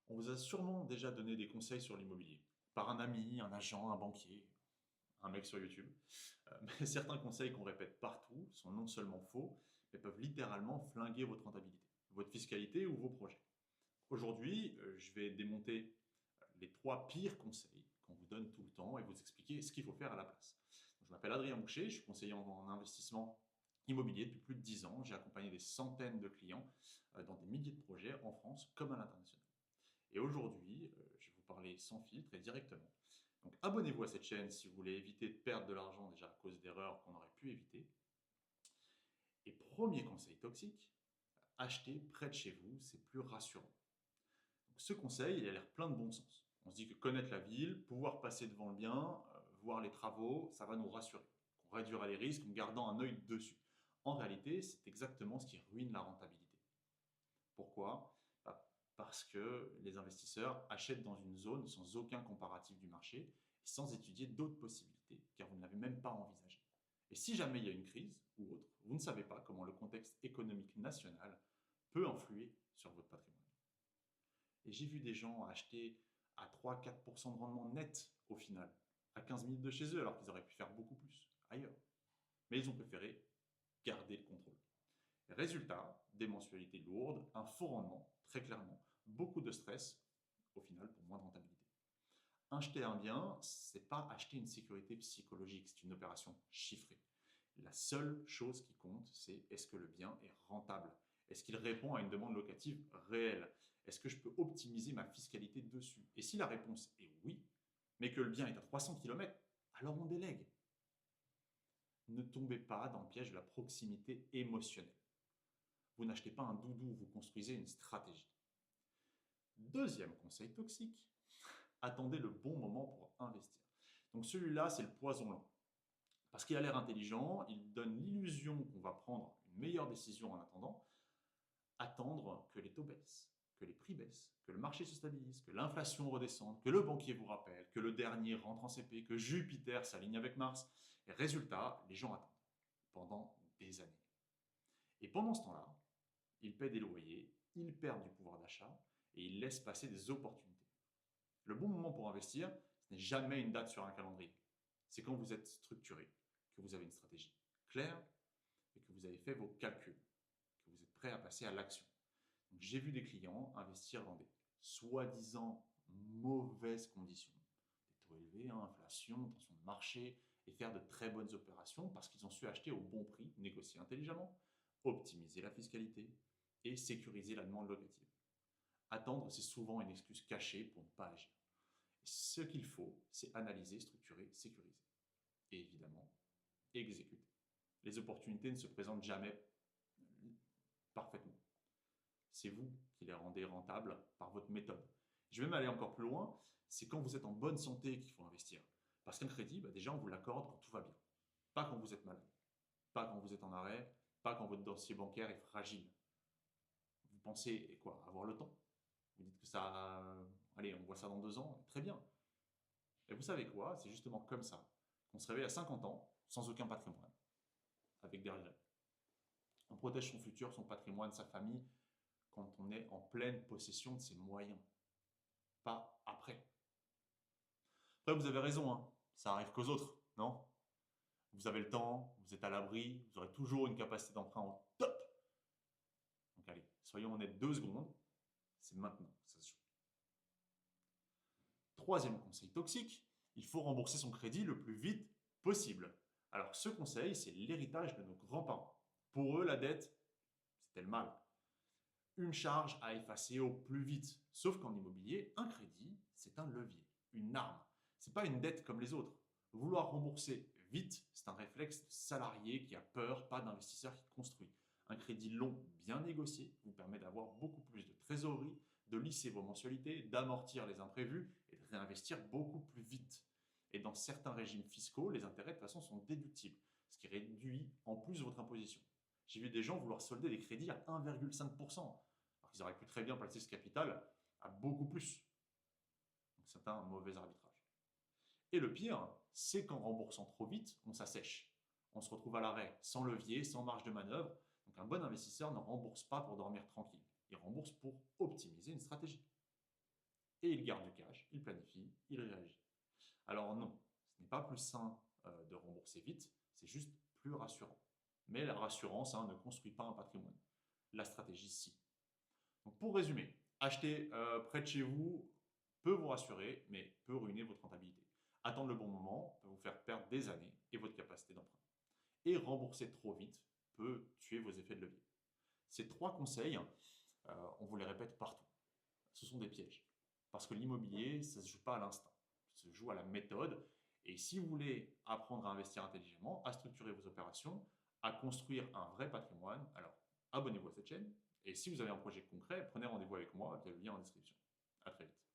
On vous a sûrement déjà donné des conseils sur l'immobilier, par un ami, un agent, un banquier, un mec sur YouTube. Mais certains conseils qu'on répète partout sont non seulement faux, mais peuvent littéralement flinguer votre rentabilité, votre fiscalité ou vos projets. Aujourd'hui, je vais démonter les trois pires conseils qu'on vous donne tout le temps et vous expliquer ce qu'il faut faire à la place. Donc, je m'appelle Adrien Boucher, je suis conseiller en investissement immobilier depuis plus de 10 ans. J'ai accompagné des centaines de clients dans des milliers de projets en France comme à l'international. Et aujourd'hui, je vais vous parler sans filtre et directement. Donc abonnez-vous à cette chaîne si vous voulez éviter de perdre de l'argent déjà à cause d'erreurs qu'on aurait pu éviter. Et premier conseil toxique, acheter près de chez vous, c'est plus rassurant. Donc, ce conseil, il a l'air plein de bon sens. On se dit que connaître la ville, pouvoir passer devant le bien, voir les travaux, ça va nous rassurer. On réduira les risques en gardant un œil dessus. En réalité, c'est exactement ce qui ruine la rentabilité. Pourquoi? Parce que les investisseurs achètent dans une zone sans aucun comparatif du marché et sans étudier d'autres possibilités, car vous ne l'avez même pas envisagé. Et si jamais il y a une crise ou autre, vous ne savez pas comment le contexte économique national peut influer sur votre patrimoine. Et j'ai vu des gens acheter à 3-4% de rendement net au final, à 15 minutes de chez eux, alors qu'ils auraient pu faire beaucoup plus ailleurs. Mais ils ont préféré garder le contrôle. Résultat, des mensualités lourdes, un faux rendement, très clairement, beaucoup de stress, au final pour moins de rentabilité. Acheter un bien, c'est pas acheter une sécurité psychologique, c'est une opération chiffrée. La seule chose qui compte, c'est est-ce que le bien est rentable? Est-ce qu'il répond à une demande locative réelle? Est-ce que je peux optimiser ma fiscalité dessus? Et si la réponse est oui, mais que le bien est à 300 km, alors on délègue. Ne tombez pas dans le piège de la proximité émotionnelle. Vous n'achetez pas un doudou, vous construisez une stratégie. Deuxième conseil toxique, attendez le bon moment pour investir. Donc celui-là, c'est le poison lent. Parce qu'il a l'air intelligent, il donne l'illusion qu'on va prendre une meilleure décision en attendant. Attendre que les taux baissent, que les prix baissent, que le marché se stabilise, que l'inflation redescende, que le banquier vous rappelle, que le dernier rentre en CP, que Jupiter s'aligne avec Mars. Et résultat, les gens attendent pendant des années. Et pendant ce temps-là, ils paient des loyers, ils perdent du pouvoir d'achat et ils laissent passer des opportunités. Le bon moment pour investir, ce n'est jamais une date sur un calendrier. C'est quand vous êtes structuré, que vous avez une stratégie claire et que vous avez fait vos calculs, que vous êtes prêt à passer à l'action. J'ai vu des clients investir dans des soi-disant mauvaises conditions, des taux élevés, inflation, tension de marché, et faire de très bonnes opérations parce qu'ils ont su acheter au bon prix, négocier intelligemment, optimiser la fiscalité et sécuriser la demande locative. Attendre, c'est souvent une excuse cachée pour ne pas agir. Et ce qu'il faut, c'est analyser, structurer, sécuriser. Et évidemment, exécuter. Les opportunités ne se présentent jamais parfaitement. C'est vous qui les rendez rentables par votre méthode. Je vais même aller encore plus loin, c'est quand vous êtes en bonne santé qu'il faut investir. Parce qu'un crédit, déjà, on vous l'accorde quand tout va bien. Pas quand vous êtes malade, pas quand vous êtes en arrêt, pas quand votre dossier bancaire est fragile. Vous pensez quoi? Avoir le temps? Vous dites que ça, allez, on voit ça dans 2 ans, très bien. Et vous savez quoi? C'est justement comme ça qu'on se réveille à 50 ans, sans aucun patrimoine, avec des regrets. On protège son futur, son patrimoine, sa famille, quand on est en pleine possession de ses moyens, pas après. Après, vous avez raison, hein, ça arrive qu'aux autres, non? Vous avez le temps, vous êtes à l'abri, vous aurez toujours une capacité d'emprunt au top. Donc allez, soyons honnêtes 2 secondes, c'est maintenant que ça se joue. Troisième conseil toxique, il faut rembourser son crédit le plus vite possible. Alors ce conseil, c'est l'héritage de nos grands-parents. Pour eux, la dette, c'était le mal. Une charge à effacer au plus vite. Sauf qu'en immobilier, un crédit, c'est un levier, une arme. Ce n'est pas une dette comme les autres. Vouloir rembourser vite, c'est un réflexe de salarié qui a peur, pas d'investisseur qui construit. Un crédit long, bien négocié, vous permet d'avoir beaucoup plus de trésorerie, de lisser vos mensualités, d'amortir les imprévus et de réinvestir beaucoup plus vite. Et dans certains régimes fiscaux, les intérêts de toute façon sont déductibles, ce qui réduit en plus votre imposition. J'ai vu des gens vouloir solder des crédits à 1,5%. Alors qu'ils auraient pu très bien placer ce capital à beaucoup plus. Donc c'est un mauvais arbitrage. Et le pire, c'est qu'en remboursant trop vite, on s'assèche. On se retrouve à l'arrêt, sans levier, sans marge de manœuvre. Donc un bon investisseur ne rembourse pas pour dormir tranquille. Il rembourse pour optimiser une stratégie. et il garde du cash, il planifie, il réagit. Alors non, ce n'est pas plus sain de rembourser vite, c'est juste plus rassurant. Mais la rassurance ne construit pas un patrimoine. La stratégie, si. Donc pour résumer, acheter près de chez vous peut vous rassurer, mais peut ruiner votre rentabilité. Attendre le bon moment peut vous faire perdre des années et votre capacité d'emprunt. Et rembourser trop vite peut tuer vos effets de levier. Ces trois conseils, on vous les répète partout. Ce sont des pièges. Parce que l'immobilier, ça ne se joue pas à l'instinct. Ça se joue à la méthode. Et si vous voulez apprendre à investir intelligemment, à structurer vos opérations, à construire un vrai patrimoine, alors abonnez-vous à cette chaîne. Et si vous avez un projet concret, prenez rendez-vous avec moi via le lien en description. À très vite.